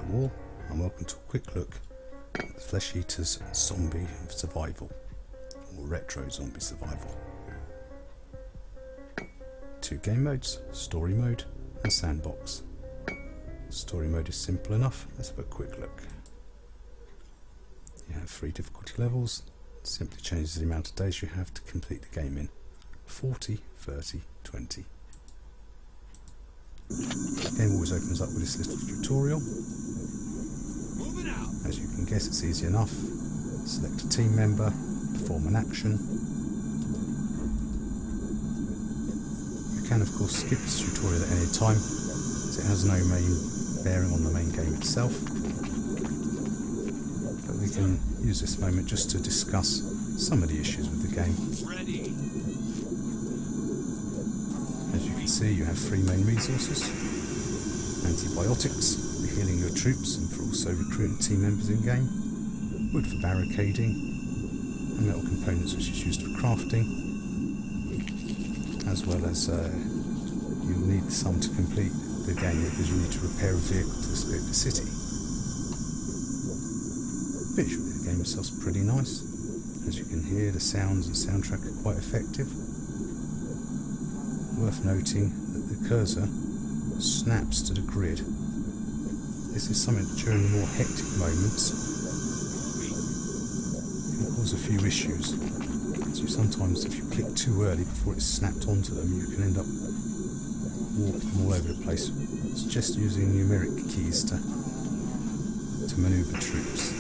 Hello all, and welcome to a quick look at the Flesh Eater's Zombie Survival, or Retro Zombie Survival. 2 game modes, Story Mode and Sandbox. Story mode is simple enough, let's have a quick look. You have 3 difficulty levels, it simply changes the amount of days you have to complete the game in. 40, 30, 20. The game always opens up with this little tutorial. As you can guess, it's easy enough. Select a team member, perform an action. You can of course skip this tutorial at any time, as it has no main bearing on the main game itself. But we can use this moment just to discuss some of the issues with the game. As you can see, you have 3 main resources: antibiotics for healing your troops and for also recruiting team members in game, wood for barricading, and metal components which is used for crafting, as well as you'll need some to complete the game because you need to repair a vehicle to escape the city. Visually the game itself is pretty nice. As you can hear, the sounds and soundtrack are quite effective. Worth noting that the cursor snaps to the grid. This is something that during more hectic moments can cause a few issues. So sometimes if you click too early before it's snapped onto them, you can end up walking all over the place. It's just using numeric keys to manoeuvre troops.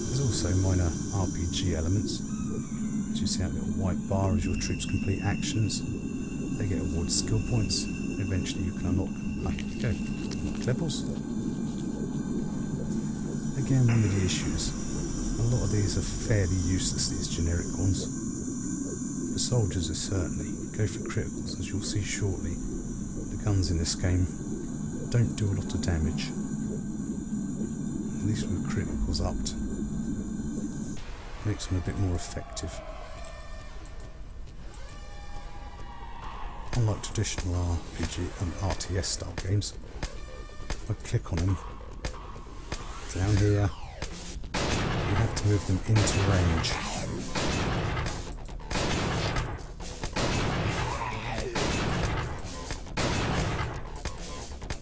There's also minor RPG elements. As you see that little white bar as your troops complete actions, they get awarded skill points. Eventually you can unlock levels. Again, one of the issues, a lot of these are fairly useless, these generic ones. For soldiers certainly, go for criticals, as you'll see shortly. The guns in this game don't do a lot of damage, at least with criticals upped. Makes them a bit more effective. Unlike traditional RPG and RTS style games, if I click on them, down here, you have to move them into range.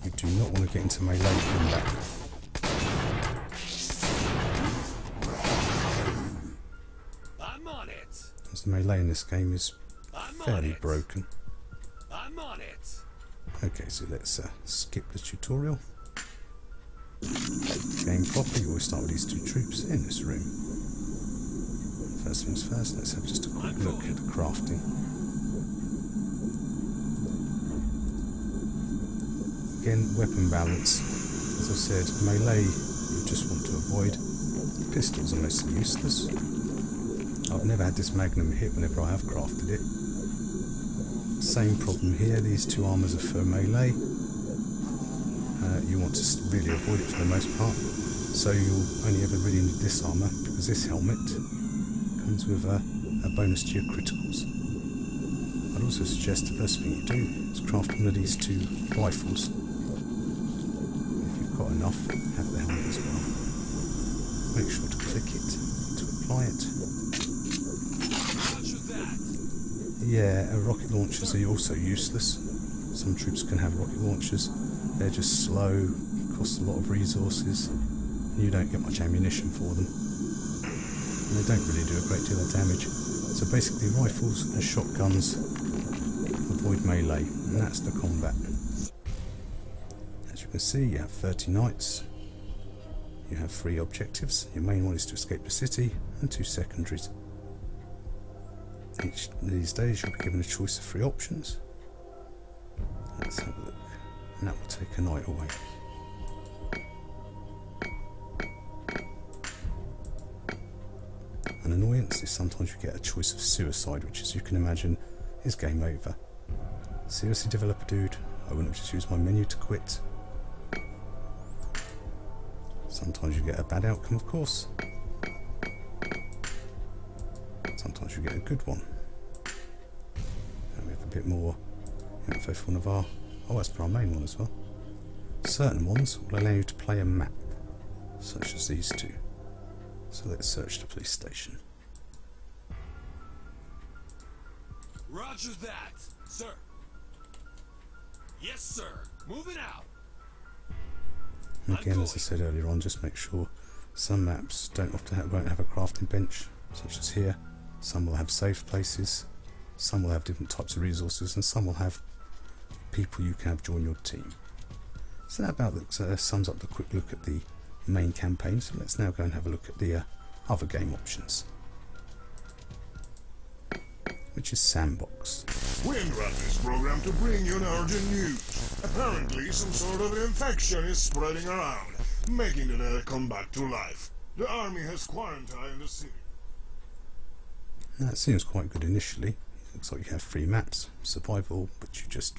You do not want to get into melee combat. I'm on it. As the melee in this game is fairly broken. I'm on it. Okay, so let's skip the tutorial. Game proper, you always start with these 2 troops in this room. First things first, let's have just a quick look at the crafting. Again, weapon balance. As I said, melee you just want to avoid. Pistols are mostly useless. I've never had this magnum hit whenever I have crafted it. Same problem here, these 2 armours are for melee. You want to really avoid it for the most part, so you'll only ever really need this armour because this helmet comes with a bonus to your criticals. I'd also suggest the first thing you do is craft one of these 2 rifles. If you've got enough, have the helmet as well. Make sure to click it to apply it. Yeah, rocket launchers are also useless. Some troops can have rocket launchers. They're just slow, cost a lot of resources, and you don't get much ammunition for them. And they don't really do a great deal of damage. So basically rifles and shotguns avoid melee, and that's the combat. As you can see, you have 30 knights. You have 3 objectives. Your main one is to escape the city, and 2 secondaries. Each of these days you'll be given a choice of 3 options. Let's have a look. And that will take a knight away. An annoyance is sometimes you get a choice of suicide, which, as you can imagine, is game over. Seriously, developer dude, I wouldn't have just used my menu to quit. Sometimes you get a bad outcome, of course. Sometimes you get a good one. And we have a bit more info for one of our... Oh, that's for our main one as well. Certain ones will allow you to play a map, such as these two. So let's search the police station. Roger that, sir. Yes, sir. Moving out. And again, as I said earlier on, just make sure some maps won't have a crafting bench, such as here. Some will have safe places, some will have different types of resources, and some will have people you can have join your team. So that about sums up the quick look at the main campaign. So let's now go and have a look at the other game options, which is Sandbox. We interrupt this program to bring you an urgent news. Apparently, some sort of infection is spreading around, making the dead come back to life. The army has quarantined the city. Now, that seems quite good initially. Looks like you have 3 maps: survival, which you just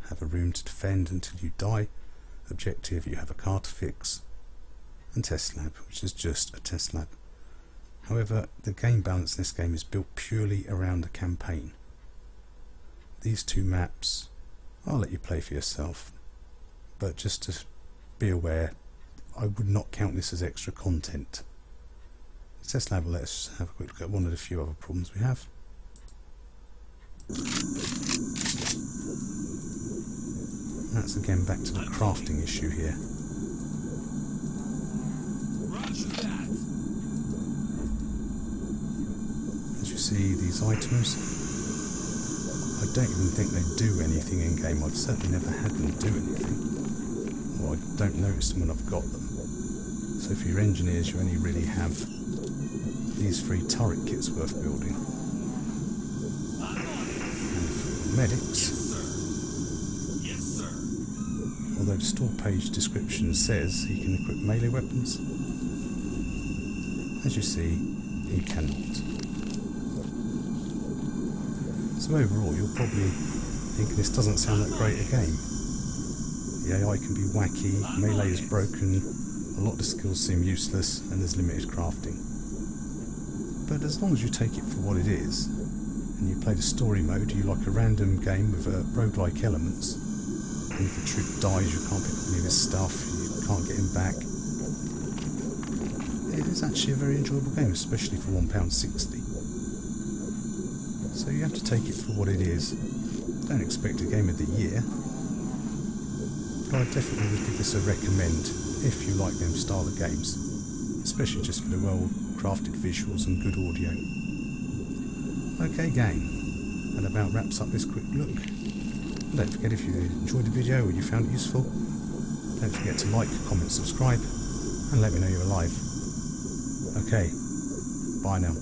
have a room to defend until you die; objective, you have a car to fix; and test lab, which is just a test lab. However, the game balance in this game is built purely around the campaign. These 2 maps, I'll let you play for yourself, but just to be aware, I would not count this as extra content. The test lab will let us have a quick look at one of the few other problems we have. That's again back to the crafting issue here. Roger that. As you see, these items, I don't even think they do anything in game. I've certainly never had them do anything, or I don't notice them when I've got them. So for your engineers, you only really have these 3 turret kits worth building. I'm on it. And for medics, Yes, sir. Yes, sir. although the store page description says he can equip melee weapons, as you see, he cannot. So overall, you're probably thinking this doesn't sound that great a game. The AI can be wacky, melee is broken, a lot of the skills seem useless, and there's limited crafting. But as long as you take it for what it is, and you play the story mode, you like a random game with roguelike elements, and if a troop dies you can't pick up any of his stuff, you can't get him back. It is actually a very enjoyable game, especially for £1.60. So you have to take it for what it is. Don't expect a game of the year, but I definitely would give this a recommend if you like them style of games, especially just for the well crafted visuals and good audio. Okay gang, that about wraps up this quick look. And don't forget, if you enjoyed the video or you found it useful, don't forget to like, comment, subscribe, and let me know you're alive. Okay, bye now.